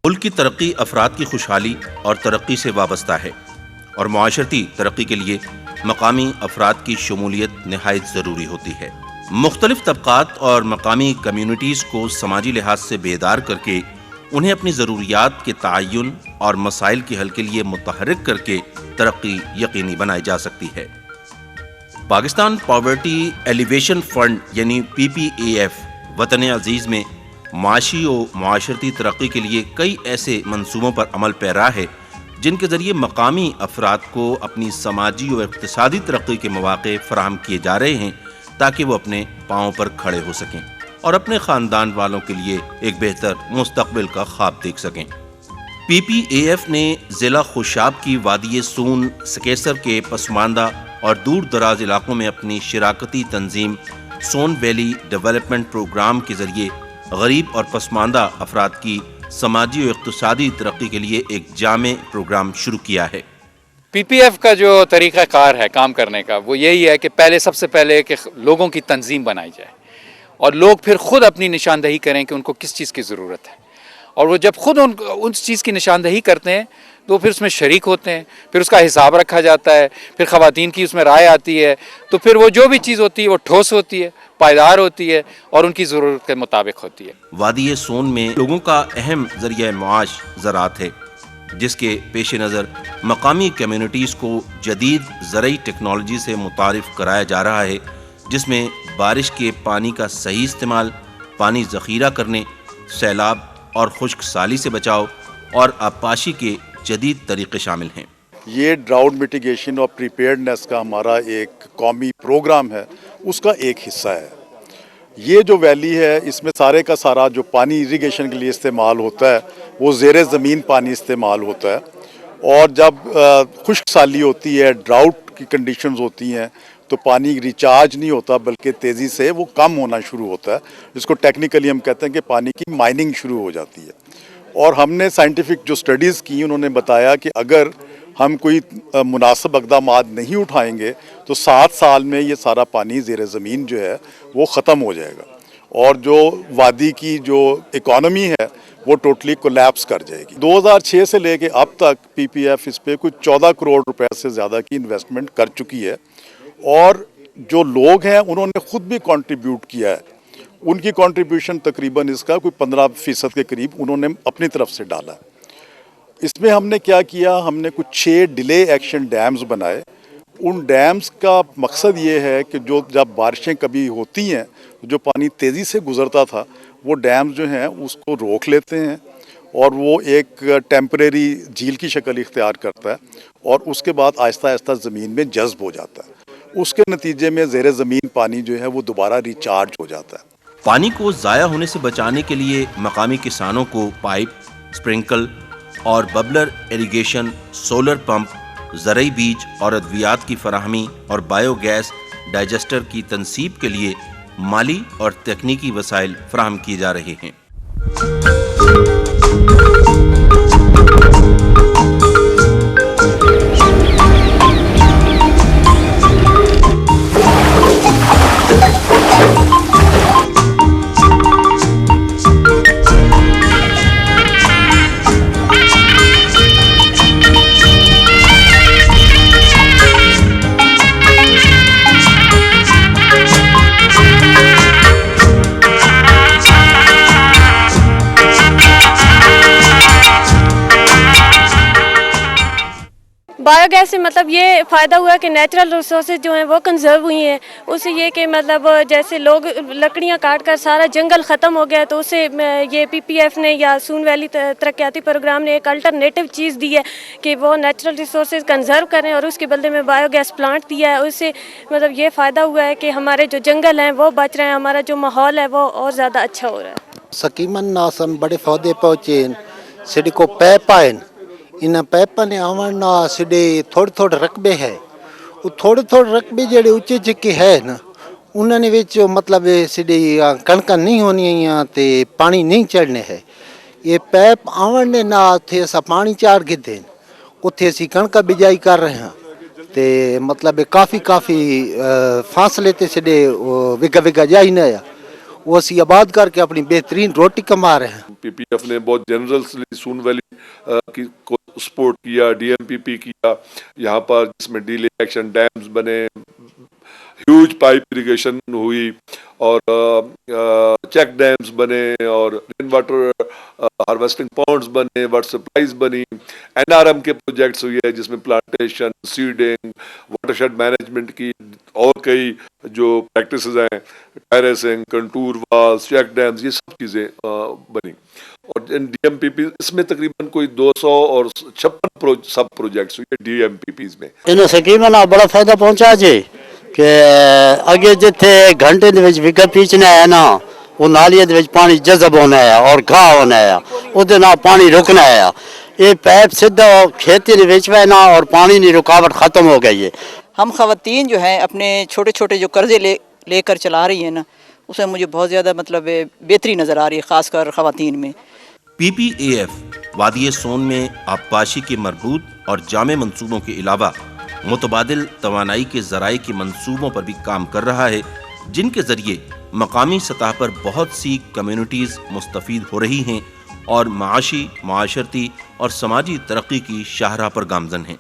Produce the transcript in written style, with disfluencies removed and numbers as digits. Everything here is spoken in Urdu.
ملک کی ترقی افراد کی خوشحالی اور ترقی سے وابستہ ہے اور معاشرتی ترقی کے لیے مقامی افراد کی شمولیت نہایت ضروری ہوتی ہے۔ مختلف طبقات اور مقامی کمیونٹیز کو سماجی لحاظ سے بیدار کر کے انہیں اپنی ضروریات کے تعین اور مسائل کے حل کے لیے متحرک کر کے ترقی یقینی بنائی جا سکتی ہے۔ پاکستان پاورٹی ایلیویشن فنڈ یعنی PPAF وطن عزیز میں معاشی و معاشرتی ترقی کے لیے کئی ایسے منصوبوں پر عمل پیرا ہے جن کے ذریعے مقامی افراد کو اپنی سماجی و اقتصادی ترقی کے مواقع فراہم کیے جا رہے ہیں تاکہ وہ اپنے پاؤں پر کھڑے ہو سکیں اور اپنے خاندان والوں کے لیے ایک بہتر مستقبل کا خواب دیکھ سکیں۔ PPAF نے ضلع خوشاب کی وادی سون سکیسر کے پسماندہ اور دور دراز علاقوں میں اپنی شراکتی تنظیم سون ویلی ڈیولپمنٹ پروگرام کے ذریعے غریب اور پسماندہ افراد کی سماجی و اقتصادی ترقی کے لیے ایک جامع پروگرام شروع کیا ہے۔ PPF کا جو طریقہ کار ہے کام کرنے کا وہ یہی ہے کہ سب سے پہلے کہ لوگوں کی تنظیم بنائی جائے اور لوگ پھر خود اپنی نشاندہی کریں کہ ان کو کس چیز کی ضرورت ہے، اور وہ جب خود اس چیز کی نشاندہی کرتے ہیں تو پھر اس میں شریک ہوتے ہیں، پھر اس کا حساب رکھا جاتا ہے، پھر خواتین کی اس میں رائے آتی ہے، تو پھر وہ جو بھی چیز ہوتی ہے وہ ٹھوس ہوتی ہے، پائیدار ہوتی ہے اور ان کی ضرورت کے مطابق ہوتی ہے۔ وادی سون میں لوگوں کا اہم ذریعہ معاش زراعت ہے، جس کے پیش نظر مقامی کمیونٹیز کو جدید زرعی ٹیکنالوجی سے متعارف کرایا جا رہا ہے، جس میں بارش کے پانی کا صحیح استعمال، پانی ذخیرہ کرنے، سیلاب اور خشک سالی سے بچاؤ اور آبپاشی کے جدید طریقے شامل ہیں۔ یہ ڈراؤٹ میٹیگیشن اور پریپیئرڈنیس کا ہمارا ایک قومی پروگرام ہے، اس کا ایک حصہ ہے۔ یہ جو ویلی ہے اس میں سارے کا سارا جو پانی ایریگیشن کے لیے استعمال ہوتا ہے وہ زیر زمین پانی استعمال ہوتا ہے، اور جب خشک سالی ہوتی ہے، ڈراؤٹ کی کنڈیشنز ہوتی ہیں تو پانی ریچارج نہیں ہوتا بلکہ تیزی سے وہ کم ہونا شروع ہوتا ہے، جس کو ٹیکنیکلی ہم کہتے ہیں کہ پانی کی مائننگ شروع ہو جاتی ہے۔ اور ہم نے سائنٹیفک جو سٹڈیز کی انہوں نے بتایا کہ اگر ہم کوئی مناسب اقدامات نہیں اٹھائیں گے تو 7 سال میں یہ سارا پانی زیر زمین جو ہے وہ ختم ہو جائے گا، اور جو وادی کی جو اکانومی ہے وہ ٹوٹلی کولیپس کر جائے گی۔ 2006 سے لے کے اب تک PPF اس پہ کچھ 14 کروڑ روپے سے زیادہ کی انویسٹمنٹ کر چکی ہے، اور جو لوگ ہیں انہوں نے خود بھی کنٹریبیوٹ کیا ہے۔ ان کی کنٹریبیوشن تقریباً اس کا کوئی 15% کے قریب انہوں نے اپنی طرف سے ڈالا ہے۔ اس میں ہم نے کیا کیا، ہم نے کچھ 6 ڈیلے ایکشن ڈیمز بنائے۔ ان ڈیمز کا مقصد یہ ہے کہ جب بارشیں کبھی ہوتی ہیں جو پانی تیزی سے گزرتا تھا وہ ڈیمز جو ہیں اس کو روک لیتے ہیں، اور وہ ایک ٹیمپریری جھیل کی شکل اختیار کرتا ہے، اور اس کے بعد آہستہ آہستہ زمین میں جذب ہو جاتا ہے۔ اس کے نتیجے میں زیر زمین پانی جو ہے وہ دوبارہ ریچارج ہو جاتا ہے۔ پانی کو ضائع ہونے سے بچانے کے لیے مقامی کسانوں کو پائپ، اسپرنکل اور ببلر ایریگیشن، سولر پمپ، زرعی بیج اور ادویات کی فراہمی اور بایو گیس ڈائجسٹر کی تنصیب کے لیے مالی اور تکنیکی وسائل فراہم کیے جا رہے ہیں۔ بایو گیس سے مطلب یہ فائدہ ہوا کہ نیچرل ریسورسز جو ہیں وہ کنزرو ہوئی ہیں۔ اس سے یہ کہ مطلب جیسے لوگ لکڑیاں کاٹ کر سارا جنگل ختم ہو گیا، تو اس سے یہ PPF نے یا سون ویلی ترقیاتی پروگرام نے ایک الٹرنیٹو چیز دی ہے کہ وہ نیچرل ریسورسز کنزرو کریں، اور اس کے بدلے میں بایو گیس پلانٹ دیا ہے۔ اس سے مطلب یہ فائدہ ہوا ہے کہ ہمارے جو جنگل ہیں وہ بچ رہے ہیں، ہمارا جو ماحول ہے وہ اور زیادہ اچھا ہو رہا ہے۔ سکیمن ناسن بڑے فودے پہنچے سڈے کو پیپ آئے، ان پیپ نے آن سڈے تھوڑے تھوڑے رقبے ہے، وہ تھوڑے تھوڑے رقبے جڑے اچے چکے ہے نا انہوں نے مطلب سڈی کنکاں نہیں ہونی تے پانی نہیں چڑھنے ہے۔ یہ پیپ آن نے نہ اتنے اصا پانی چاڑ کے دیں، اتنے اسی کنکا بجائی کر رہے ہیں، تے مطلب کافی فاصلے تے سڈے وگا جائی نہ وہ اسی آباد کر کے اپنی بہترین روٹی کما رہے ہیں۔ پی پی ایف نے بہت جنرلسلی سون ویلی کو سپورٹ کیا، ڈی ایم پی پی کیا یہاں پر، جس میں ڈیلے ایکشن ڈیمز بنے، ہیوج پائپ اریگیشن ہوئی، اور چیک ڈیمز بنے، اور رین واٹر ہارویسٹنگ پونڈز بنے، واٹر سپلائیز بنی، این آر ایم کے پروجیکٹس ہوئی ہے جس میں plantation, seeding, water shed management کی اور کئی جو پریکٹسز ہیں، terracing, contour walls, check dams, یہ سب چیزیں بنی۔ اور ڈی ایم پی پی اس میں تقریباً کوئی 256 سب پروجیکٹس ہوئی ہے ڈی ایم پی پیز میں۔ انہوں سکیم نا بڑا فائدہ پہنچا جی کہ اگے جتھے گھنٹے دے وچ وکٹ پیچنا ہے نا، وہ نالیے دے وچ پانی جذب ہونا ہے اور گھا ہونا ہے، اودے نال پانی رکنا ہے۔ یہ پیپ سیدھا کھیتی دے وچ نا اور پانی کی رکاوٹ ختم ہو گئی ہے۔ ہم خواتین جو ہیں اپنے چھوٹے چھوٹے جو قرضے لے کر چلا رہی ہیں نا، اس میں مجھے بہت زیادہ مطلب بہتری نظر آ رہی ہے، خاص کر خواتین میں۔ پی پی اے ایف وادی سون میں آبپاشی کے مربوط اور جامع منصوبوں کے علاوہ متبادل توانائی کے ذرائع کے منصوبوں پر بھی کام کر رہا ہے، جن کے ذریعے مقامی سطح پر بہت سی کمیونٹیز مستفید ہو رہی ہیں اور معاشی، معاشرتی اور سماجی ترقی کی شاہراہ پر گامزن ہیں۔